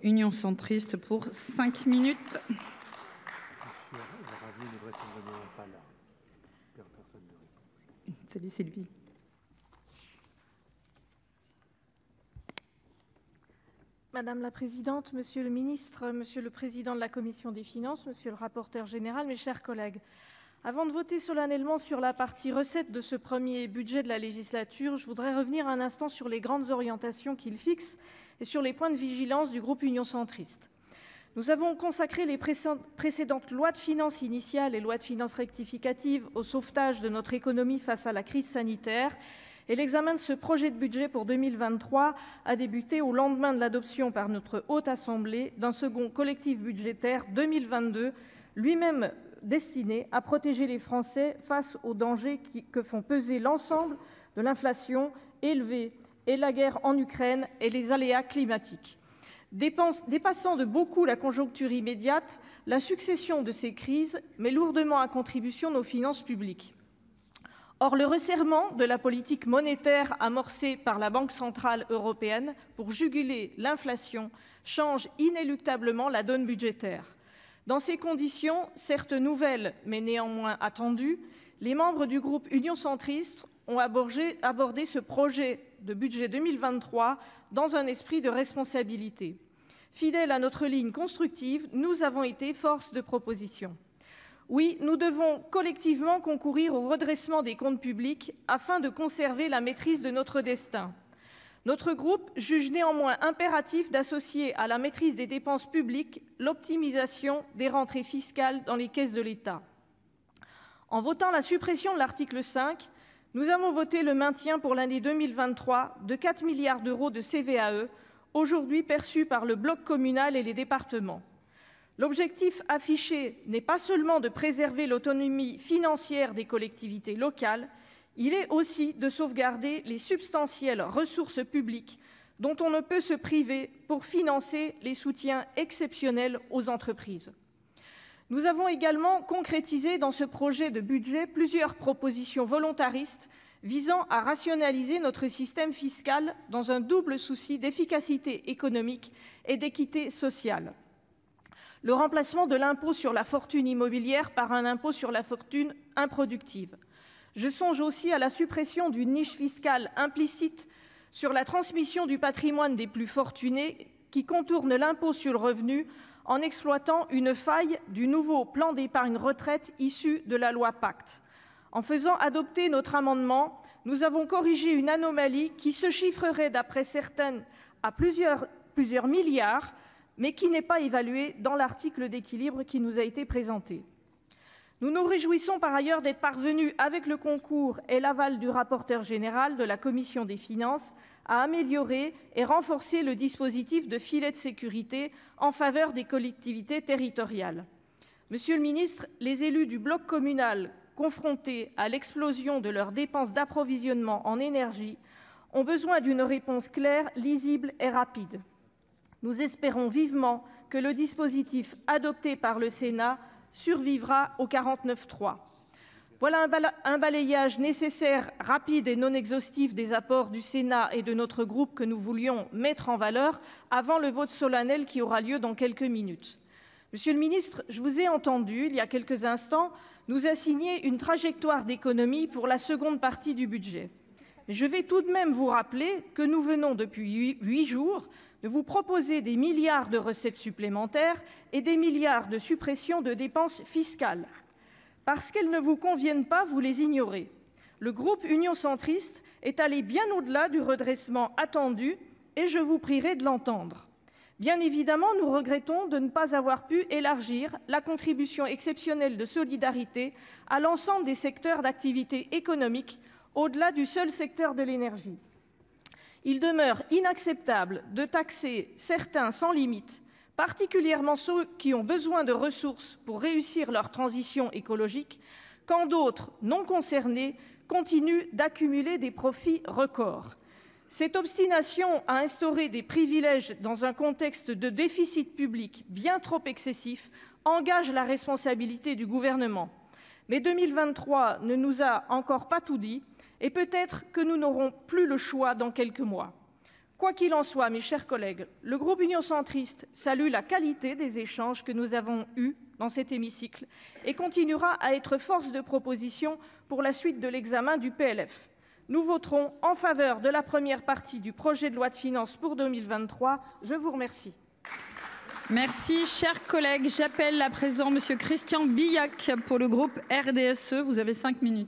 Union centriste pour 5 minutes. Salut Sylvie. Madame la Présidente, Monsieur le Ministre, Monsieur le Président de la Commission des Finances, Monsieur le rapporteur général, mes chers collègues. Avant de voter solennellement sur la partie recettes de ce premier budget de la législature, je voudrais revenir un instant sur les grandes orientations qu'il fixe et sur les points de vigilance du groupe Union centriste. Nous avons consacré les précédentes lois de finances initiales et lois de finances rectificatives au sauvetage de notre économie face à la crise sanitaire, et l'examen de ce projet de budget pour 2023 a débuté au lendemain de l'adoption par notre Haute Assemblée d'un second collectif budgétaire 2022, lui-même destiné à protéger les Français face aux dangers que font peser l'ensemble de l'inflation élevée et la guerre en Ukraine et les aléas climatiques. Dépassant de beaucoup la conjoncture immédiate, la succession de ces crises met lourdement à contribution nos finances publiques. Or, le resserrement de la politique monétaire amorcée par la Banque centrale européenne pour juguler l'inflation change inéluctablement la donne budgétaire. Dans ces conditions, certes nouvelles mais néanmoins attendues, les membres du groupe Union centriste ont abordé ce projet de budget 2023 dans un esprit de responsabilité. Fidèles à notre ligne constructive, nous avons été force de proposition. Oui, nous devons collectivement concourir au redressement des comptes publics afin de conserver la maîtrise de notre destin. Notre groupe juge néanmoins impératif d'associer à la maîtrise des dépenses publiques l'optimisation des rentrées fiscales dans les caisses de l'État. En votant la suppression de l'article 5, nous avons voté le maintien pour l'année 2023 de 4 milliards d'euros de CVAE, aujourd'hui perçus par le bloc communal et les départements. L'objectif affiché n'est pas seulement de préserver l'autonomie financière des collectivités locales, il est aussi de sauvegarder les substantielles ressources publiques dont on ne peut se priver pour financer les soutiens exceptionnels aux entreprises. Nous avons également concrétisé dans ce projet de budget plusieurs propositions volontaristes visant à rationaliser notre système fiscal dans un double souci d'efficacité économique et d'équité sociale. Le remplacement de l'impôt sur la fortune immobilière par un impôt sur la fortune improductive. Je songe aussi à la suppression d'une niche fiscale implicite sur la transmission du patrimoine des plus fortunés qui contourne l'impôt sur le revenu en exploitant une faille du nouveau plan d'épargne retraite issu de la loi Pacte. En faisant adopter notre amendement, nous avons corrigé une anomalie qui se chiffrerait d'après certaines à plusieurs milliards, mais qui n'est pas évaluée dans l'article d'équilibre qui nous a été présenté. Nous nous réjouissons par ailleurs d'être parvenus, avec le concours et l'aval du rapporteur général de la Commission des finances, à améliorer et renforcer le dispositif de filet de sécurité en faveur des collectivités territoriales. Monsieur le ministre, les élus du bloc communal, confrontés à l'explosion de leurs dépenses d'approvisionnement en énergie, ont besoin d'une réponse claire, lisible et rapide. Nous espérons vivement que le dispositif adopté par le Sénat survivra au 49.3. Voilà un balayage nécessaire, rapide et non exhaustif des apports du Sénat et de notre groupe que nous voulions mettre en valeur avant le vote solennel qui aura lieu dans quelques minutes. Monsieur le ministre, je vous ai entendu, il y a quelques instants, nous assigner une trajectoire d'économie pour la seconde partie du budget. Je vais tout de même vous rappeler que nous venons depuis 8 jours de vous proposer des milliards de recettes supplémentaires et des milliards de suppression de dépenses fiscales. Parce qu'elles ne vous conviennent pas, vous les ignorez. Le groupe Union centriste est allé bien au-delà du redressement attendu et je vous prierai de l'entendre. Bien évidemment, nous regrettons de ne pas avoir pu élargir la contribution exceptionnelle de solidarité à l'ensemble des secteurs d'activité économique, au-delà du seul secteur de l'énergie. Il demeure inacceptable de taxer certains sans limite, particulièrement ceux qui ont besoin de ressources pour réussir leur transition écologique, quand d'autres, non concernés, continuent d'accumuler des profits records. Cette obstination à instaurer des privilèges dans un contexte de déficit public bien trop excessif engage la responsabilité du gouvernement. Mais 2023 ne nous a encore pas tout dit et peut-être que nous n'aurons plus le choix dans quelques mois. Quoi qu'il en soit, mes chers collègues, le groupe Union Centriste salue la qualité des échanges que nous avons eus dans cet hémicycle et continuera à être force de proposition pour la suite de l'examen du PLF. Nous voterons en faveur de la première partie du projet de loi de finances pour 2023. Je vous remercie. Merci, chers collègues. J'appelle à présent Monsieur Christian Billac pour le groupe RDSE. Vous avez 5 minutes.